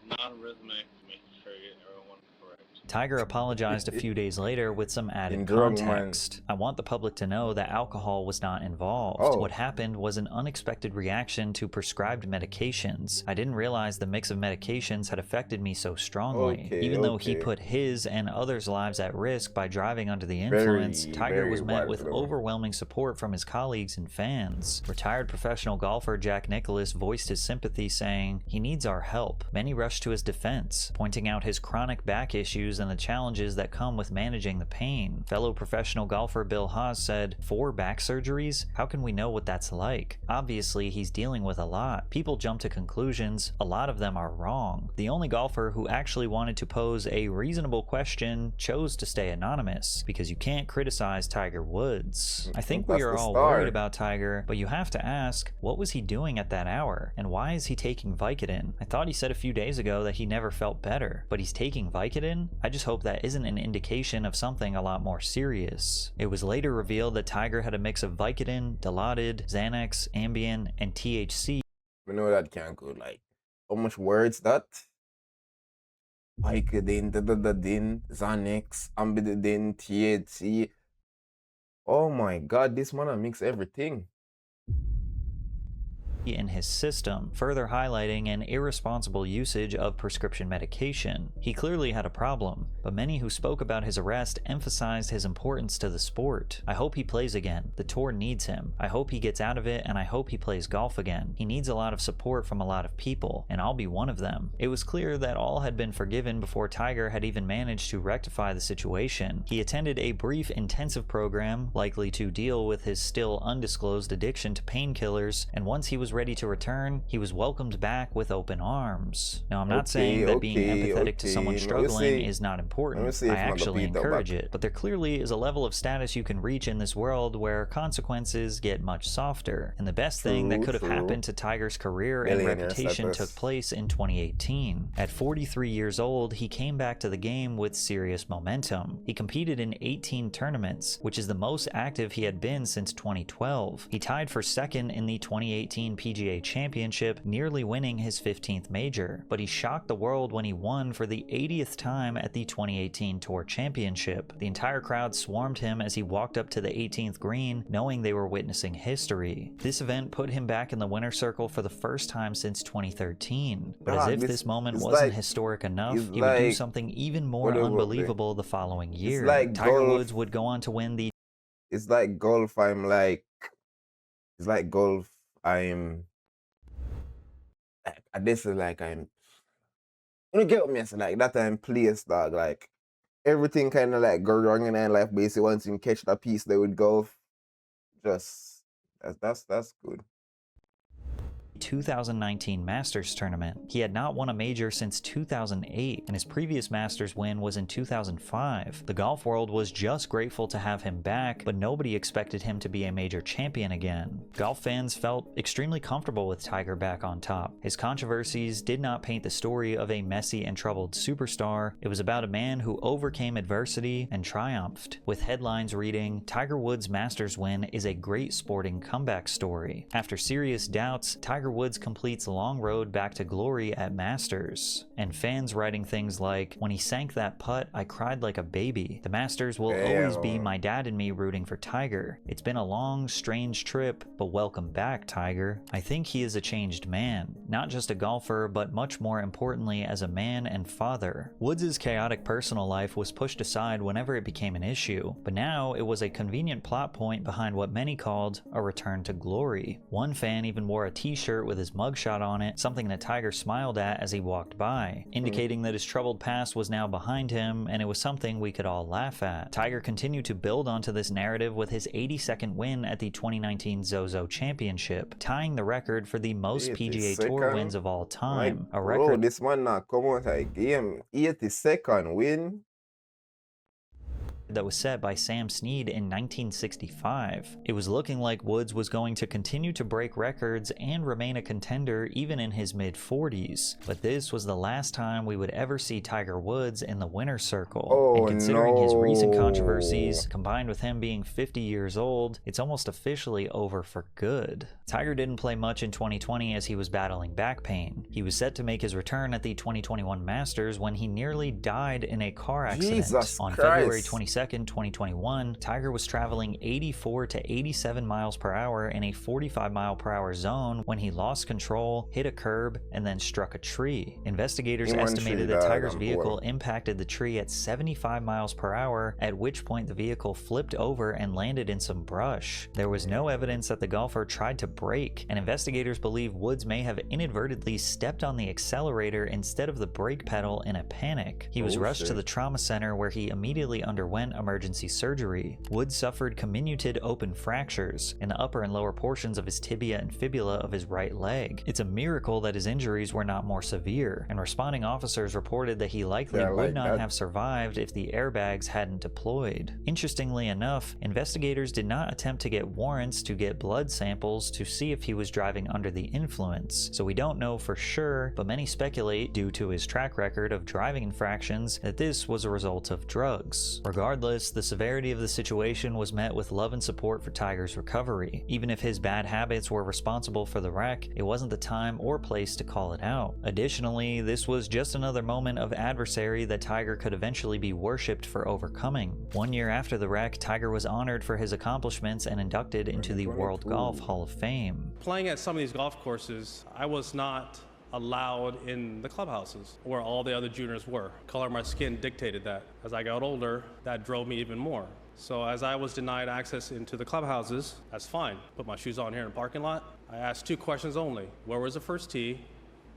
[SPEAKER 23] non-rhythmic, to make sure you get everyone correct.
[SPEAKER 1] Tiger apologized a few days later with some added context. I want the public to know that alcohol was not involved. What happened was an unexpected reaction to prescribed medications. I didn't realize the mix of medications had affected me so strongly. Even though he put his and others' lives at risk by driving under the influence, Tiger was met with overwhelming support from his colleagues and fans. Retired professional golfer Jack Nicklaus voiced his sympathy, saying, "He needs our help." Many rushed to his defense, pointing out his chronic back issues and the challenges that come with managing the pain. Fellow professional golfer Bill Haas said, 4 back surgeries? How can we know what that's like? Obviously, he's dealing with a lot. People jump to conclusions. A lot of them are wrong. The only golfer who actually wanted to pose a reasonable question chose to stay anonymous, because you can't criticize Tiger Woods. I think we are all worried about Tiger, but you have to ask, what was he doing at that hour? And why is he taking Vicodin? I thought he said a few days ago that he never felt better, but he's taking Vicodin? I just hope that isn't an indication of something a lot more serious. It was later revealed that Tiger had a mix of Vicodin, Dilaudid, Xanax, Ambien, and THC.
[SPEAKER 2] We know that can't go, like, how much words that? Vicodin, Xanax, Ambien, THC. Oh my god, this man mix everything
[SPEAKER 1] in his system, further highlighting an irresponsible usage of prescription medication. He clearly had a problem, but many who spoke about his arrest emphasized his importance to the sport. I hope he plays again. The tour needs him. I hope he gets out of it, and I hope he plays golf again. He needs a lot of support from a lot of people, and I'll be one of them. It was clear that all had been forgiven before Tiger had even managed to rectify the situation. He attended a brief intensive program, likely to deal with his still undisclosed addiction to painkillers, and once he was ready to return, he was welcomed back with open arms. Now, I'm not saying that being empathetic to someone struggling is not important. I actually encourage it. But there clearly is a level of status you can reach in this world where consequences get much softer. And the best thing that could have happened to Tiger's career and reputation took place in 2018. At 43 years old, he came back to the game with serious momentum. He competed in 18 tournaments, which is the most active he had been since 2012. He tied for second in the 2018 PGA Championship, nearly winning his 15th major, but he shocked the world when he won for the 80th time at the 2018 Tour Championship. The entire crowd swarmed him as he walked up to the 18th green, knowing they were witnessing history. This event put him back in the winner's circle for the first time since 2013, but as if this moment wasn't historic enough, he would do something even more unbelievable the following year. Tiger Woods would go on to win the...
[SPEAKER 2] It's like golf, it's like golf, this is like you get what me saying, like that time place, dog, like everything kind of like go wrong in life basically once you catch that piece there with golf. Just that's good.
[SPEAKER 1] 2019 Masters tournament. He had not won a major since 2008, and his previous Masters win was in 2005. The golf world was just grateful to have him back, but nobody expected him to be a major champion again. Golf fans felt extremely comfortable with Tiger back on top. His controversies did not paint the story of a messy and troubled superstar. It was about a man who overcame adversity and triumphed, with headlines reading, "Tiger Woods' Masters win is a great sporting comeback story." After serious doubts, Tiger Woods completes a long road back to glory at Masters, and fans writing things like, "When he sank that putt, I cried like a baby. The Masters will always be my dad and me rooting for Tiger. It's been a long, strange trip, but welcome back, Tiger." I think he is a changed man, not just a golfer, but much more importantly as a man and father. Woods' chaotic personal life was pushed aside whenever it became an issue, but now it was a convenient plot point behind what many called a return to glory. One fan even wore a t-shirt with his mugshot on it, something that Tiger smiled at as he walked by, indicating that his troubled past was now behind him, and it was something we could all laugh at. Tiger continued to build onto this narrative with his 82nd win at the 2019 Zozo Championship, tying the record for the most PGA Tour wins of all time. A record.
[SPEAKER 2] Bro, this man not come out a game. 82nd win.
[SPEAKER 1] That was set by Sam Snead in 1965. It was looking like Woods was going to continue to break records and remain a contender even in his mid-40s, but this was the last time we would ever see Tiger Woods in the winner's circle. And considering his recent controversies, combined with him being 50 years old, it's almost officially over for good. Tiger didn't play much in 2020 as he was battling back pain. He was set to make his return at the 2021 Masters when he nearly died in a car accident. On February 22nd, 2021, Tiger was traveling 84 to 87 miles per hour in a 45 mile per hour zone when he lost control, hit a curb, and then struck a tree. Investigators estimated that Tiger's vehicle impacted the tree at 75 miles per hour, at which point the vehicle flipped over and landed in some brush. There was no evidence that the golfer tried to brake, and investigators believe Woods may have inadvertently stepped on the accelerator instead of the brake pedal in a panic. He was rushed to the trauma center where he immediately underwent underwent emergency surgery. Woods suffered comminuted open fractures in the upper and lower portions of his tibia and fibula of his right leg. It's a miracle that his injuries were not more severe, and responding officers reported that he likely would not have survived if the airbags hadn't deployed. Interestingly enough, investigators did not attempt to get warrants to get blood samples to see if he was driving under the influence, so we don't know for sure, but many speculate, due to his track record of driving infractions, that this was a result of drugs. Regardless, the severity of the situation was met with love and support for Tiger's recovery. Even if his bad habits were responsible for the wreck, it wasn't the time or place to call it out. Additionally, this was just another moment of adversary that Tiger could eventually be worshipped for overcoming. 1 year after the wreck, Tiger was honored for his accomplishments and inducted into the World Golf Hall of Fame.
[SPEAKER 5] Playing at some of these golf courses, I was not allowed in the clubhouses where all the other juniors were. Color of my skin dictated that. As I got older, that drove me even more. So as I was denied access into the clubhouses, that's fine. Put my shoes on here in the parking lot. I asked 2 questions only. Where was the first tee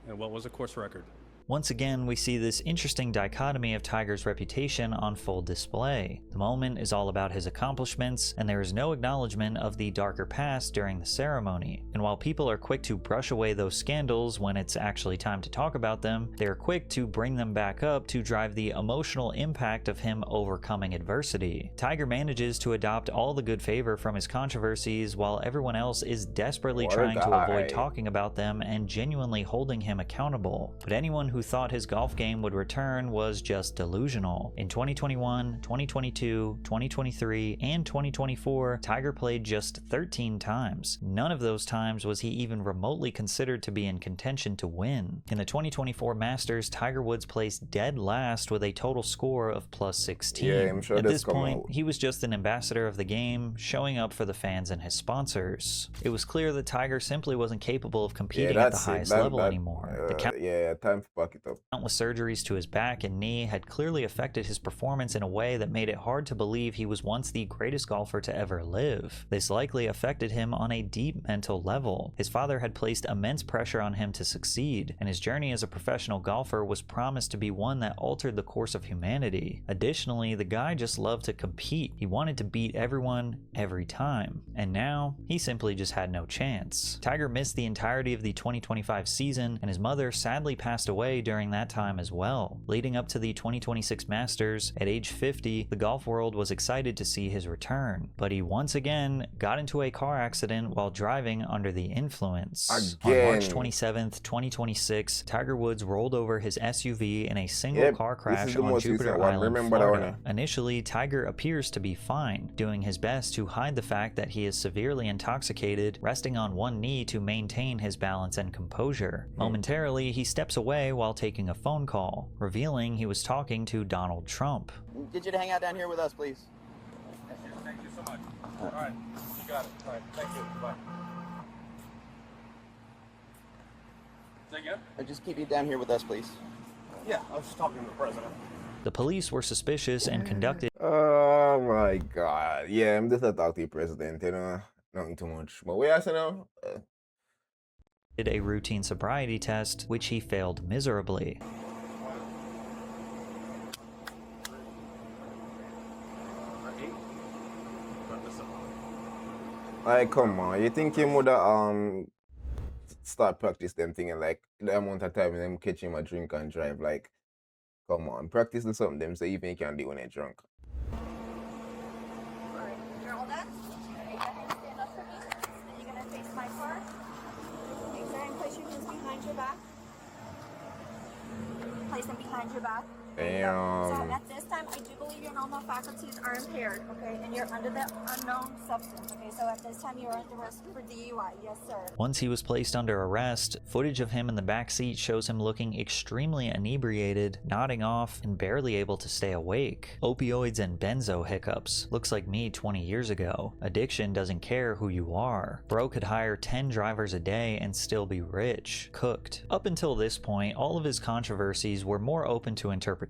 [SPEAKER 5] and what was the course record?
[SPEAKER 1] Once again, we see this interesting dichotomy of Tiger's reputation on full display. The moment is all about his accomplishments, and there is no acknowledgement of the darker past during the ceremony. And while people are quick to brush away those scandals when it's actually time to talk about them, they're quick to bring them back up to drive the emotional impact of him overcoming adversity. Tiger manages to adopt all the good favor from his controversies while everyone else is desperately trying to avoid talking about them and genuinely holding him accountable. But anyone who thought his golf game would return was just delusional. In 2021, 2022, 2023, and 2024, Tiger played just 13 times. None of those times was he even remotely considered to be in contention to win. In the 2024 Masters, Tiger Woods placed dead last with a total score of +16.
[SPEAKER 2] Yeah, I'm sure
[SPEAKER 1] at this point, he was just an ambassador of the game, showing up for the fans and his sponsors. It was clear that Tiger simply wasn't capable of competing at the highest level anymore.
[SPEAKER 2] Time to pack it up.
[SPEAKER 1] Countless surgeries to his back and knee had clearly affected his performance in a way that made it hard to believe he was once the greatest golfer to ever live. This likely affected him on a deep mental level. His father had placed immense pressure on him to succeed, and his journey as a professional golfer was promised to be one that altered the course of humanity. Additionally, the guy just loved to compete. He wanted to beat everyone every time, and now he simply just had no chance. Tiger missed the entirety of the 2025 season, and his mother sadly passed away during that time as well. Leading up to the 2026 Masters, at age 50, the golf world was excited to see his return, but he once again got into a car accident while driving under the influence. On March 27th, 2026, Tiger Woods rolled over his SUV in a single car crash on Jupiter Island, Florida. Initially, Tiger appears to be fine, doing his best to hide the fact that he is severely intoxicated, resting on one knee to maintain his balance and composure. Momentarily, he steps away while taking a phone call, revealing he was talking to Donald Trump.
[SPEAKER 4] Get you to hang out down here with us, please.
[SPEAKER 6] Thank you so much. All right, you got it. All right, thank you. Bye. Say again?
[SPEAKER 4] Just keep you down here with us, please.
[SPEAKER 6] Yeah, I was just talking to the president.
[SPEAKER 1] The police were suspicious and conducted.
[SPEAKER 2] Oh my God. Yeah, I'm just a talk to the president, you know. Nothing too much. But what else now?
[SPEAKER 1] Did a routine sobriety test, which he failed miserably.
[SPEAKER 2] Like, come on, you think him would start practice them thing and like the amount of time them catch him a drink and drive, like, come on, practice the something them so even you can do when they're drunk.
[SPEAKER 15] Alright, you're all done? Alright, go ahead and stand up for me. Then you're gonna face my car. Make sure and place your hands behind your back. Place them behind your back.
[SPEAKER 2] Damn.
[SPEAKER 15] So at this time, I do believe your normal faculties are impaired, okay? And you're under the unknown substance, okay? So at this time, you're under arrest for DUI. Yes, sir.
[SPEAKER 1] Once he was placed under arrest, footage of him in the back seat shows him looking extremely inebriated, nodding off, and barely able to stay awake. Opioids and benzo hiccups. Looks like me 20 years ago. Addiction doesn't care who you are. Bro could hire 10 drivers a day and still be rich. Cooked. Up until this point, all of his controversies were more open to interpretation,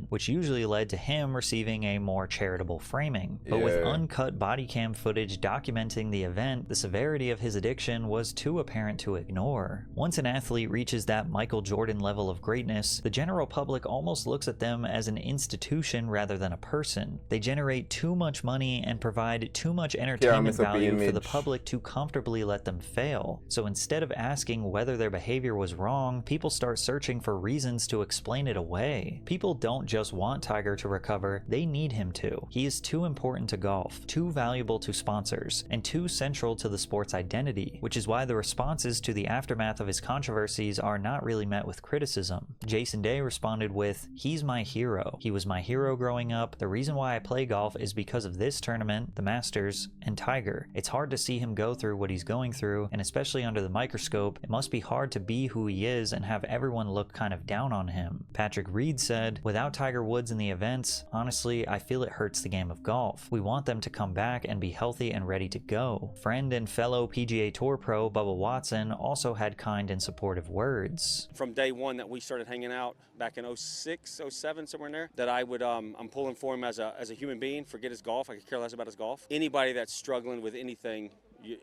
[SPEAKER 1] which usually led led to him receiving a more charitable framing. But with uncut body cam footage documenting the event, the severity of his addiction was too apparent to ignore. Once an athlete reaches that Michael Jordan level of greatness, the general public almost looks at them as an institution rather than a person. They generate too much money and provide too much entertainment value for the public to comfortably let them fail. So instead of asking whether their behavior was wrong, people start searching for reasons to explain it away. People don't just want Tiger to recover, they need him to. He is too important to golf, too valuable to sponsors, and too central to the sport's identity, which is why the responses to the aftermath of his controversies are not really met with criticism. Jason Day responded with, "He's my hero. He was my hero growing up. The reason why I play golf is because of this tournament, the Masters, and Tiger. It's hard to see him go through what he's going through, and especially under the microscope, it must be hard to be who he is and have everyone look kind of down on him." Patrick Reed said, "Without Tiger Woods in the events, honestly, I feel it hurts the game of golf. We want them to come back and be healthy and ready to go." Friend and fellow PGA Tour pro Bubba Watson also had kind and supportive words.
[SPEAKER 7] From day one that we started hanging out back in 06, 07, somewhere in there, that I would, I'm pulling for him as a human being, forget his golf, I could care less about his golf. Anybody that's struggling with anything,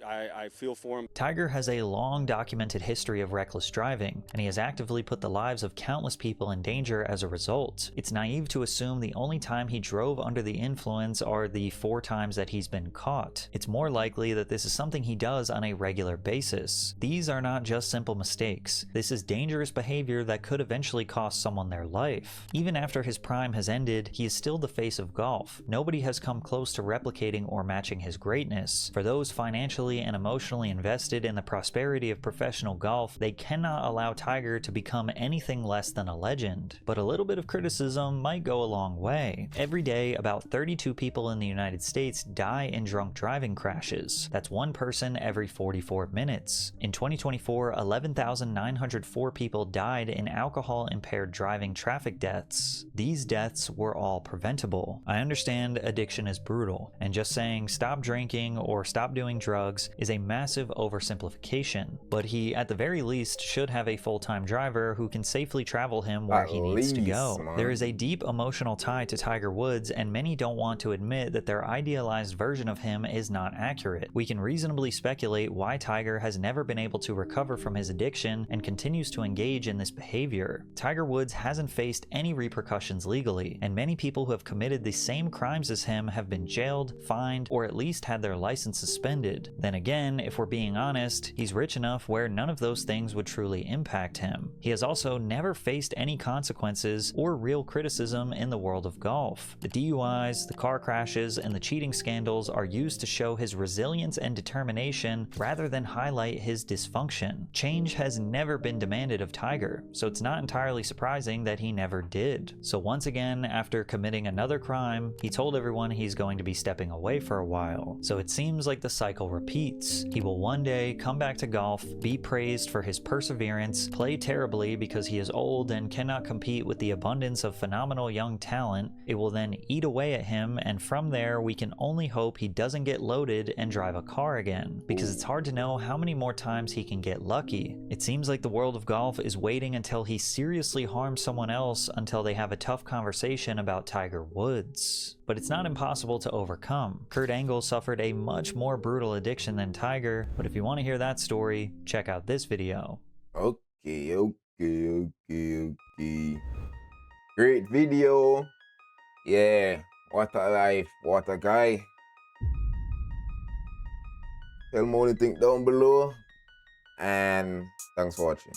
[SPEAKER 7] I feel for him.
[SPEAKER 1] Tiger has a long documented history of reckless driving, and he has actively put the lives of countless people in danger as a result. It's naive to assume the only time he drove under the influence are the 4 times that he's been caught. It's more likely that this is something he does on a regular basis. These are not just simple mistakes. This is dangerous behavior that could eventually cost someone their life. Even after his prime has ended, he is still the face of golf. Nobody has come close to replicating or matching his greatness. For those financially and emotionally invested in the prosperity of professional golf, they cannot allow Tiger to become anything less than a legend. But a little bit of criticism might go a long way. Every day, about 32 people in the United States die in drunk driving crashes. That's 1 person every 44 minutes. In 2024, 11,904 people died in alcohol-impaired driving traffic deaths. These deaths were all preventable. I understand addiction is brutal, and just saying stop drinking or stop doing drugs is a massive oversimplification, but he at the very least should have a full-time driver who can safely travel him where he needs to go. There is a deep emotional tie to Tiger Woods, and many don't want to admit that their idealized version of him is not accurate. We can reasonably speculate why Tiger has never been able to recover from his addiction and continues to engage in this behavior. Tiger Woods hasn't faced any repercussions legally, and many people who have committed the same crimes as him have been jailed, fined, or at least had their license suspended. Then again, if we're being honest, he's rich enough where none of those things would truly impact him. He has also never faced any consequences or real criticism in the world of golf. The DUIs, the car crashes, and the cheating scandals are used to show his resilience and determination rather than highlight his dysfunction. Change has never been demanded of Tiger, so it's not entirely surprising that he never did. So once again, after committing another crime, he told everyone he's going to be stepping away for a while. So it seems like the cycle repeats. He will one day come back to golf, be praised for his perseverance, play terribly because he is old and cannot compete with the abundance of phenomenal young talent. It will then eat away at him, and from there we can only hope he doesn't get loaded and drive a car again, because it's hard to know how many more times he can get lucky. It seems like the world of golf is waiting until he seriously harms someone else until they have a tough conversation about Tiger Woods. But it's not impossible to overcome. Kurt Angle suffered a much more brutal addiction than Tiger, but if you want to hear that story, check out this video.
[SPEAKER 2] Okay. Great video. Yeah, what a life, what a guy. Tell me what you think down below, and thanks for watching.